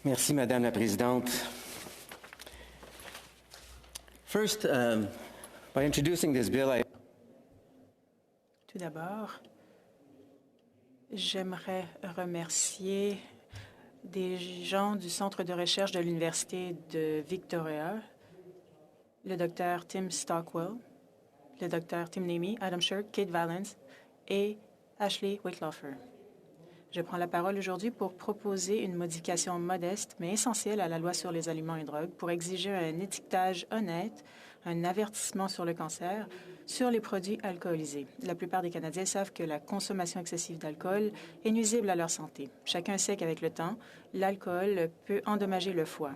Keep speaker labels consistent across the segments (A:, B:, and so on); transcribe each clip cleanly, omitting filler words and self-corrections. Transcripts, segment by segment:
A: Merci, Madame la Présidente. First, by introducing this bill,
B: Tout d'abord, j'aimerais remercier des gens du Centre de recherche de l'Université de Victoria, le Dr Tim Stockwell, le Dr Tim Namey, Adam Shirk, Kate Valens et Ashley Whitlofer. Je prends la parole aujourd'hui pour proposer une modification modeste mais essentielle à la loi sur les aliments et drogues pour exiger un étiquetage honnête, un avertissement sur le cancer sur les produits alcoolisés. La plupart des Canadiens savent que la consommation excessive d'alcool est nuisible à leur santé. Chacun sait qu'avec le temps, l'alcool peut endommager le foie.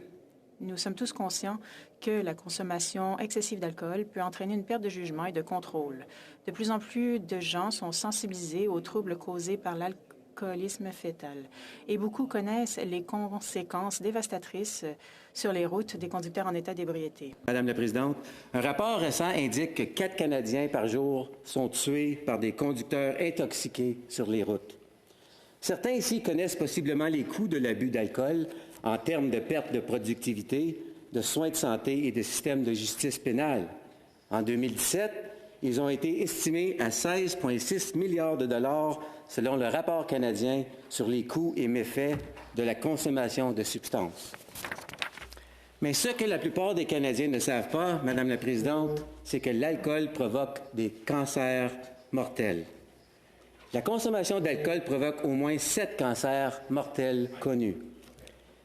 B: Nous sommes tous conscients que la consommation excessive d'alcool peut entraîner une perte de jugement et de contrôle. De plus en plus de gens sont sensibilisés aux troubles causés par l'alcoolisme fœtal. Et beaucoup connaissent les conséquences dévastatrices sur les routes des conducteurs en état d'ébriété.
A: Madame la Présidente, un rapport récent indique que 4 Canadiens par jour sont tués par des conducteurs intoxiqués sur les routes. Certains ici connaissent possiblement les coûts de l'abus d'alcool en termes de perte de productivité, de soins de santé et de système de justice pénale. En 2017, ils ont été estimés à 16,6 milliards de dollars selon le rapport canadien sur les coûts et méfaits de la consommation de substances. Mais ce que la plupart des Canadiens ne savent pas, Madame la Présidente, c'est que l'alcool provoque des cancers mortels. La consommation d'alcool provoque au moins 7 cancers mortels connus.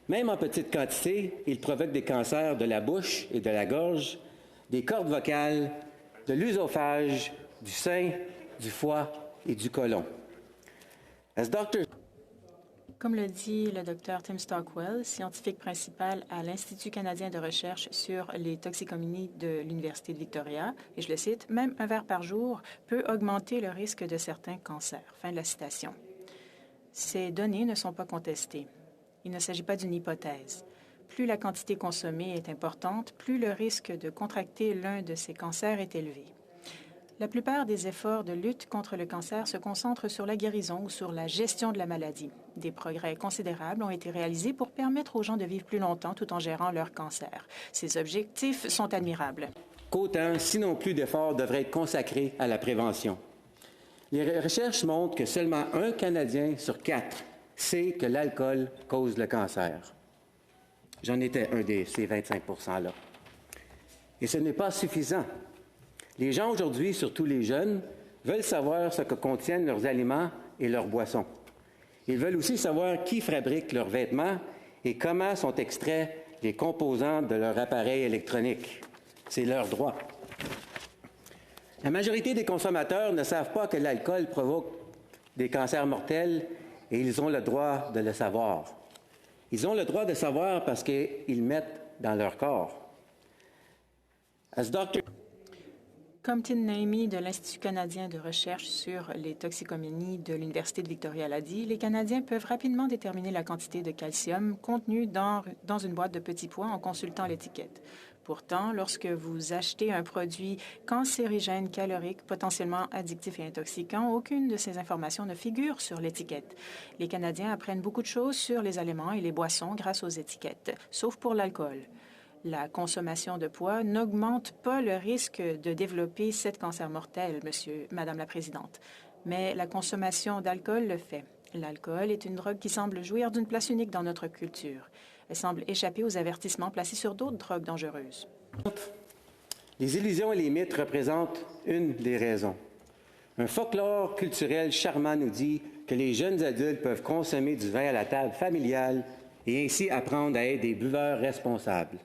A: Même en petite quantité, il provoque des cancers de la bouche et de la gorge, des cordes vocales, de l'œsophage, du sein, du foie et du côlon.
B: Comme le dit le Dr Tim Stockwell, scientifique principal à l'Institut canadien de recherche sur les toxicomanies de l'Université de Victoria, et je le cite, « Même un verre par jour peut augmenter le risque de certains cancers. » Fin de la citation. Ces données ne sont pas contestées. Il ne s'agit pas d'une hypothèse. Plus la quantité consommée est importante, plus le risque de contracter l'un de ces cancers est élevé. La plupart des efforts de lutte contre le cancer se concentrent sur la guérison ou sur la gestion de la maladie. Des progrès considérables ont été réalisés pour permettre aux gens de vivre plus longtemps tout en gérant leur cancer. Ces objectifs sont admirables.
A: Qu'autant, sinon plus d'efforts devraient être consacrés à la prévention. Les recherches montrent que seulement 1 Canadien sur 4 sait que l'alcool cause le cancer. J'en étais un de ces 25 %-là. Et ce n'est pas suffisant. Les gens aujourd'hui, surtout les jeunes, veulent savoir ce que contiennent leurs aliments et leurs boissons. Ils veulent aussi savoir qui fabrique leurs vêtements et comment sont extraits les composants de leur appareil électronique. C'est leur droit. La majorité des consommateurs ne savent pas que l'alcool provoque des cancers mortels et ils ont le droit de le savoir. Ils ont le droit de savoir parce qu'ils mettent dans leur corps.
B: Comme Tim Namey de l'Institut canadien de recherche sur les toxicomanies de l'Université de Victoria l'a dit, les Canadiens peuvent rapidement déterminer la quantité de calcium contenue dans une boîte de petits pois en consultant l'étiquette. Pourtant, lorsque vous achetez un produit cancérigène, calorique, potentiellement addictif et intoxicant, aucune de ces informations ne figure sur l'étiquette. Les Canadiens apprennent beaucoup de choses sur les aliments et les boissons grâce aux étiquettes, sauf pour l'alcool. La consommation de poids n'augmente pas le risque de développer 7 cancers mortels, Madame la Présidente, mais la consommation d'alcool le fait. L'alcool est une drogue qui semble jouir d'une place unique dans notre culture. Elle semble échapper aux avertissements placés sur d'autres drogues dangereuses.
A: Les illusions et les mythes représentent une des raisons. Un folklore culturel charmant nous dit que les jeunes adultes peuvent consommer du vin à la table familiale et ainsi apprendre à être des buveurs responsables.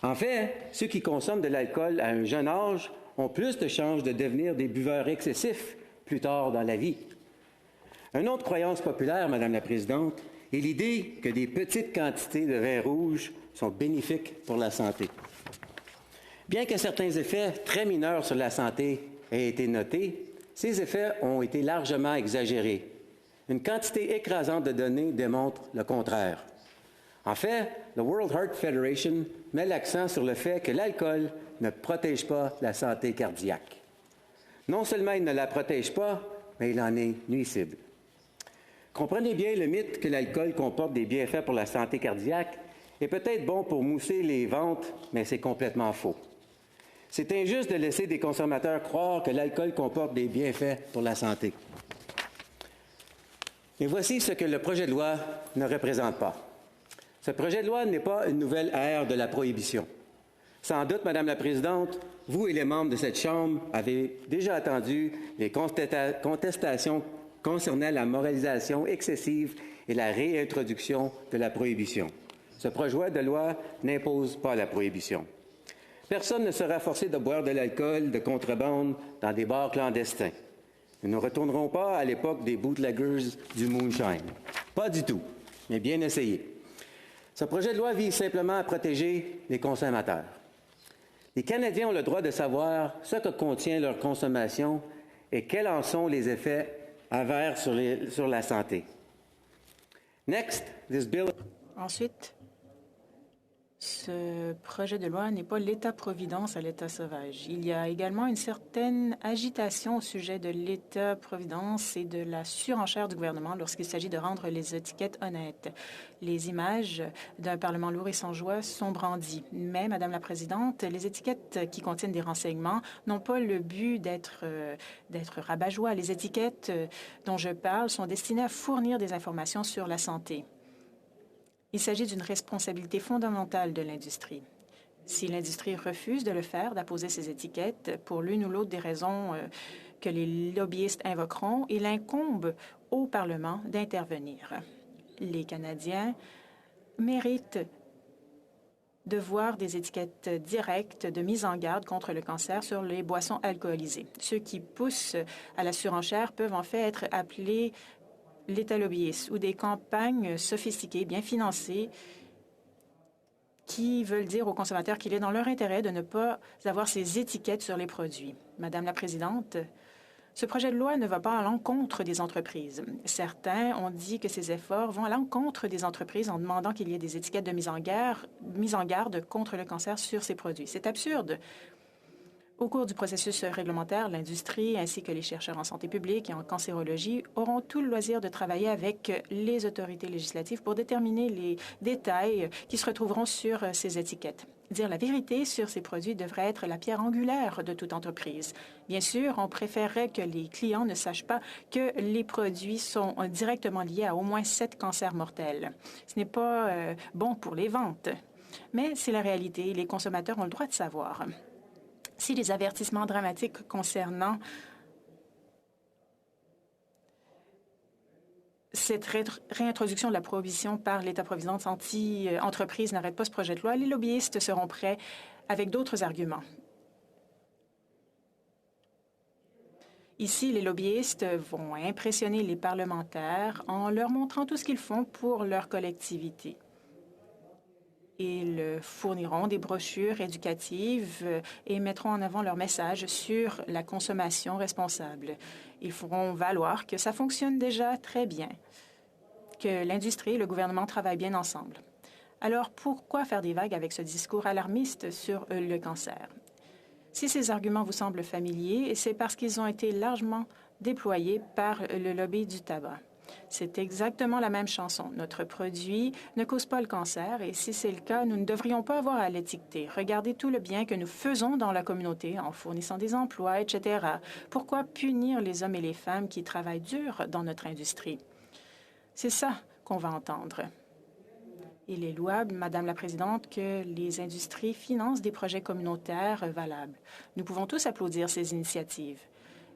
A: En fait, ceux qui consomment de l'alcool à un jeune âge ont plus de chances de devenir des buveurs excessifs plus tard dans la vie. Une autre croyance populaire, Madame la Présidente, est l'idée que des petites quantités de vin rouge sont bénéfiques pour la santé. Bien que certains effets très mineurs sur la santé aient été notés, ces effets ont été largement exagérés. Une quantité écrasante de données démontre le contraire. En fait, le World Heart Federation met l'accent sur le fait que l'alcool ne protège pas la santé cardiaque. Non seulement il ne la protège pas, mais il en est nuisible. Comprenez bien le mythe que l'alcool comporte des bienfaits pour la santé cardiaque est peut-être bon pour mousser les ventes, mais c'est complètement faux. C'est injuste de laisser des consommateurs croire que l'alcool comporte des bienfaits pour la santé. Et voici ce que le projet de loi ne représente pas. Ce projet de loi n'est pas une nouvelle ère de la prohibition. Sans doute, Madame la Présidente, vous et les membres de cette Chambre avez déjà entendu les contestations concernant la moralisation excessive et la réintroduction de la prohibition. Ce projet de loi n'impose pas la prohibition. Personne ne sera forcé de boire de l'alcool de contrebande dans des bars clandestins. Nous ne retournerons pas à l'époque des bootleggers du moonshine. Pas du tout, mais bien essayé. Ce projet de loi vise simplement à protéger les consommateurs. Les Canadiens ont le droit de savoir ce que contient leur consommation et quels en sont les effets avers sur la santé. Next, this bill...
B: Ensuite, ce projet de loi n'est pas l'État-providence à l'État sauvage. Il y a également une certaine agitation au sujet de l'État-providence et de la surenchère du gouvernement lorsqu'il s'agit de rendre les étiquettes honnêtes. Les images d'un Parlement lourd et sans joie sont brandies. Mais, Madame la Présidente, les étiquettes qui contiennent des renseignements n'ont pas le but d'être rabat-joie. Les étiquettes dont je parle sont destinées à fournir des informations sur la santé. Il s'agit d'une responsabilité fondamentale de l'industrie. Si l'industrie refuse de le faire, d'apposer ces étiquettes pour l'une ou l'autre des raisons que les lobbyistes invoqueront, il incombe au Parlement d'intervenir. Les Canadiens méritent de voir des étiquettes directes de mise en garde contre le cancer sur les boissons alcoolisées. Ceux qui poussent à la surenchère peuvent en fait être appelés l'État lobbyiste ou des campagnes sophistiquées, bien financées, qui veulent dire aux consommateurs qu'il est dans leur intérêt de ne pas avoir ces étiquettes sur les produits. Madame la Présidente, ce projet de loi ne va pas à l'encontre des entreprises. Certains ont dit que ces efforts vont à l'encontre des entreprises en demandant qu'il y ait des étiquettes de mise en garde contre le cancer sur ces produits. C'est absurde. Au cours du processus réglementaire, l'industrie ainsi que les chercheurs en santé publique et en cancérologie auront tout le loisir de travailler avec les autorités législatives pour déterminer les détails qui se retrouveront sur ces étiquettes. Dire la vérité sur ces produits devrait être la pierre angulaire de toute entreprise. Bien sûr, on préférerait que les clients ne sachent pas que les produits sont directement liés à au moins 7 cancers mortels. Ce n'est pas bon pour les ventes, mais c'est la réalité. Les consommateurs ont le droit de savoir. Si les avertissements dramatiques concernant cette réintroduction de la prohibition par l'État-providence anti-entreprise n'arrêtent pas ce projet de loi, les lobbyistes seront prêts avec d'autres arguments. Ici, les lobbyistes vont impressionner les parlementaires en leur montrant tout ce qu'ils font pour leur collectivité. Ils fourniront des brochures éducatives et mettront en avant leur message sur la consommation responsable. Ils feront valoir que ça fonctionne déjà très bien, que l'industrie et le gouvernement travaillent bien ensemble. Alors, pourquoi faire des vagues avec ce discours alarmiste sur le cancer? Si ces arguments vous semblent familiers, c'est parce qu'ils ont été largement déployés par le lobby du tabac. C'est exactement la même chanson. Notre produit ne cause pas le cancer et si c'est le cas, nous ne devrions pas avoir à l'étiqueter. Regardez tout le bien que nous faisons dans la communauté en fournissant des emplois, etc. Pourquoi punir les hommes et les femmes qui travaillent dur dans notre industrie? C'est ça qu'on va entendre. Il est louable, Madame la Présidente, que les industries financent des projets communautaires valables. Nous pouvons tous applaudir ces initiatives.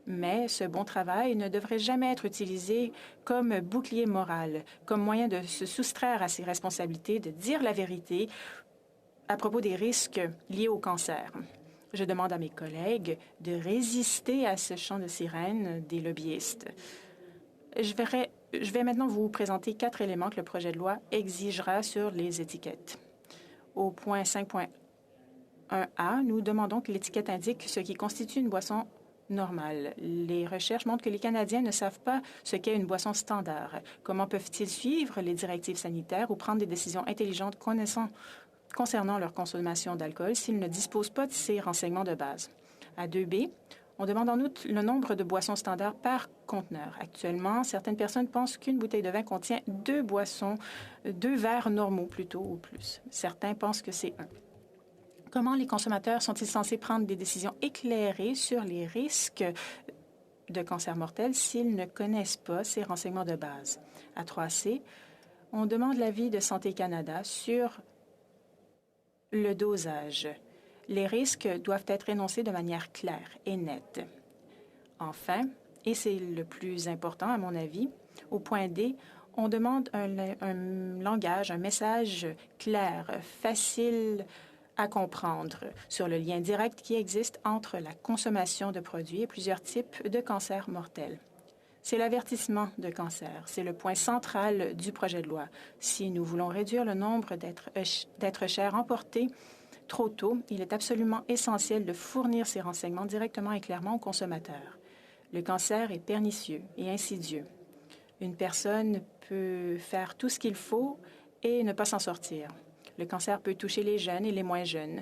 B: Mais ce bon travail ne devrait jamais être utilisé comme bouclier moral, comme moyen de se soustraire à ses responsabilités, de dire la vérité à propos des risques liés au cancer. Je demande à mes collègues de résister à ce chant de sirène des lobbyistes. Je vais maintenant vous présenter 4 éléments que le projet de loi exigera sur les étiquettes. Au point 5.1a, nous demandons que l'étiquette indique ce qui constitue une boisson normale. Les recherches montrent que les Canadiens ne savent pas ce qu'est une boisson standard. Comment peuvent-ils suivre les directives sanitaires ou prendre des décisions intelligentes concernant leur consommation d'alcool s'ils ne disposent pas de ces renseignements de base? À 2B, On demande en outre le nombre de boissons standards par conteneur. Actuellement, certaines personnes pensent qu'une bouteille de vin contient 2 verres normaux plutôt ou plus. Certains pensent que c'est 1. Comment les consommateurs sont-ils censés prendre des décisions éclairées sur les risques de cancer mortel s'ils ne connaissent pas ces renseignements de base? À 3C, on demande l'avis de Santé Canada sur le dosage. Les risques doivent être énoncés de manière claire et nette. Enfin, et c'est le plus important à mon avis, au point D, on demande un langage, un message clair, facile à comprendre sur le lien direct qui existe entre la consommation de produits et plusieurs types de cancers mortels. C'est l'avertissement de cancer. C'est le point central du projet de loi. Si nous voulons réduire le nombre d'êtres chers emportés trop tôt, il est absolument essentiel de fournir ces renseignements directement et clairement aux consommateurs. Le cancer est pernicieux et insidieux. Une personne peut faire tout ce qu'il faut et ne pas s'en sortir. Le cancer peut toucher les jeunes et les moins jeunes,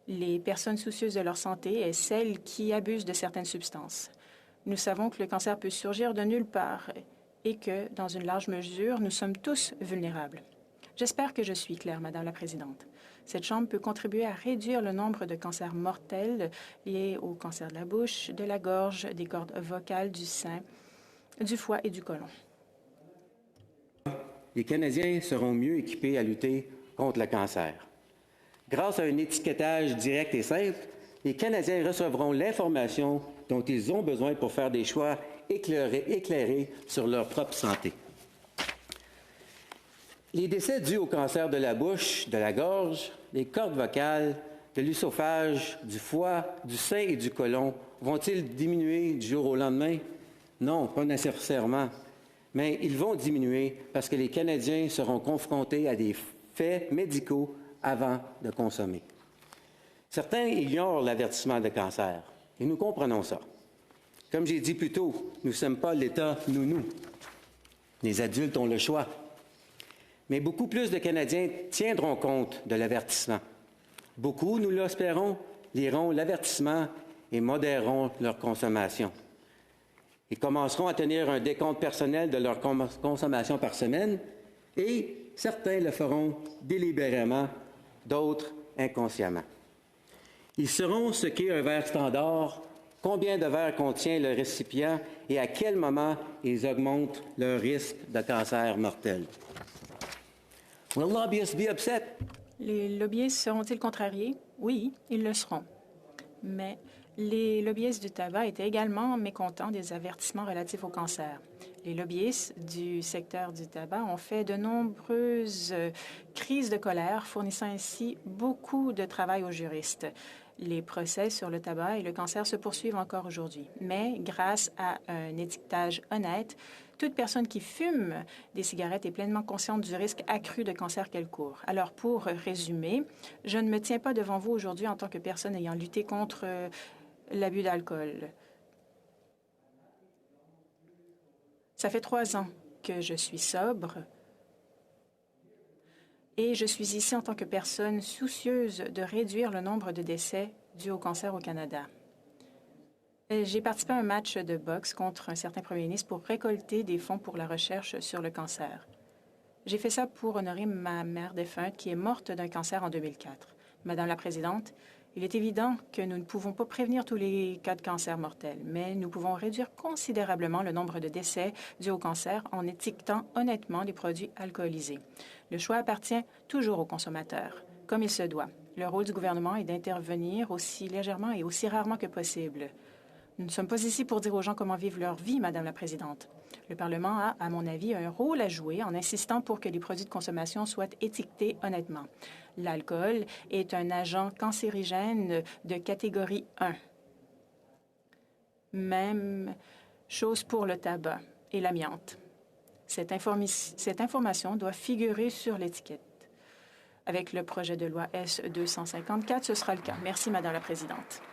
B: les personnes soucieuses de leur santé et celles qui abusent de certaines substances. Nous savons que le cancer peut surgir de nulle part et que, dans une large mesure, nous sommes tous vulnérables. J'espère que je suis claire, Madame la Présidente. Cette Chambre peut contribuer à réduire le nombre de cancers mortels liés au cancer de la bouche, de la gorge, des cordes vocales, du sein, du foie et du côlon.
A: Les Canadiens seront mieux équipés à lutter contre le cancer. Grâce à un étiquetage direct et simple, les Canadiens recevront l'information dont ils ont besoin pour faire des choix éclairés sur leur propre santé. Les décès dus au cancer de la bouche, de la gorge, des cordes vocales, de l'œsophage, du foie, du sein et du côlon vont-ils diminuer du jour au lendemain? Non, pas nécessairement. Mais ils vont diminuer parce que les Canadiens seront confrontés à des faits médicaux avant de consommer. Certains ignorent l'avertissement de cancer, et nous comprenons ça. Comme j'ai dit plus tôt, nous ne sommes pas l'État nounou. Les adultes ont le choix. Mais beaucoup plus de Canadiens tiendront compte de l'avertissement. Beaucoup, nous l'espérons, liront l'avertissement et modéreront leur consommation. Ils commenceront à tenir un décompte personnel de leur consommation par semaine et certains le feront délibérément, d'autres inconsciemment. Ils sauront ce qu'est un verre standard, combien de verres contient le récipient et à quel moment ils augmentent leur risque de cancer mortel. Will lobbyists be upset?
B: Les lobbyistes seront-ils contrariés? Oui, ils le seront. Mais les lobbyistes du tabac étaient également mécontents des avertissements relatifs au cancer. Les lobbyistes du secteur du tabac ont fait de nombreuses crises de colère, fournissant ainsi beaucoup de travail aux juristes. Les procès sur le tabac et le cancer se poursuivent encore aujourd'hui. Mais grâce à un étiquetage honnête, toute personne qui fume des cigarettes est pleinement consciente du risque accru de cancer qu'elle court. Alors, pour résumer, je ne me tiens pas devant vous aujourd'hui en tant que personne ayant lutté contre l'abus d'alcool. Ça fait 3 ans que je suis sobre et je suis ici en tant que personne soucieuse de réduire le nombre de décès dus au cancer au Canada. J'ai participé à un match de boxe contre un certain premier ministre pour récolter des fonds pour la recherche sur le cancer. J'ai fait ça pour honorer ma mère défunte qui est morte d'un cancer en 2004. Madame la Présidente, il est évident que nous ne pouvons pas prévenir tous les cas de cancer mortel, mais nous pouvons réduire considérablement le nombre de décès dus au cancer en étiquetant honnêtement les produits alcoolisés. Le choix appartient toujours aux consommateurs, comme il se doit. Le rôle du gouvernement est d'intervenir aussi légèrement et aussi rarement que possible. Nous ne sommes pas ici pour dire aux gens comment vivre leur vie, Madame la Présidente. Le Parlement a, à mon avis, un rôle à jouer en insistant pour que les produits de consommation soient étiquetés honnêtement. L'alcool est un agent cancérigène de catégorie 1. Même chose pour le tabac et l'amiante. Cette information doit figurer sur l'étiquette. Avec le projet de loi S-254, ce sera le cas. Merci, Madame la Présidente.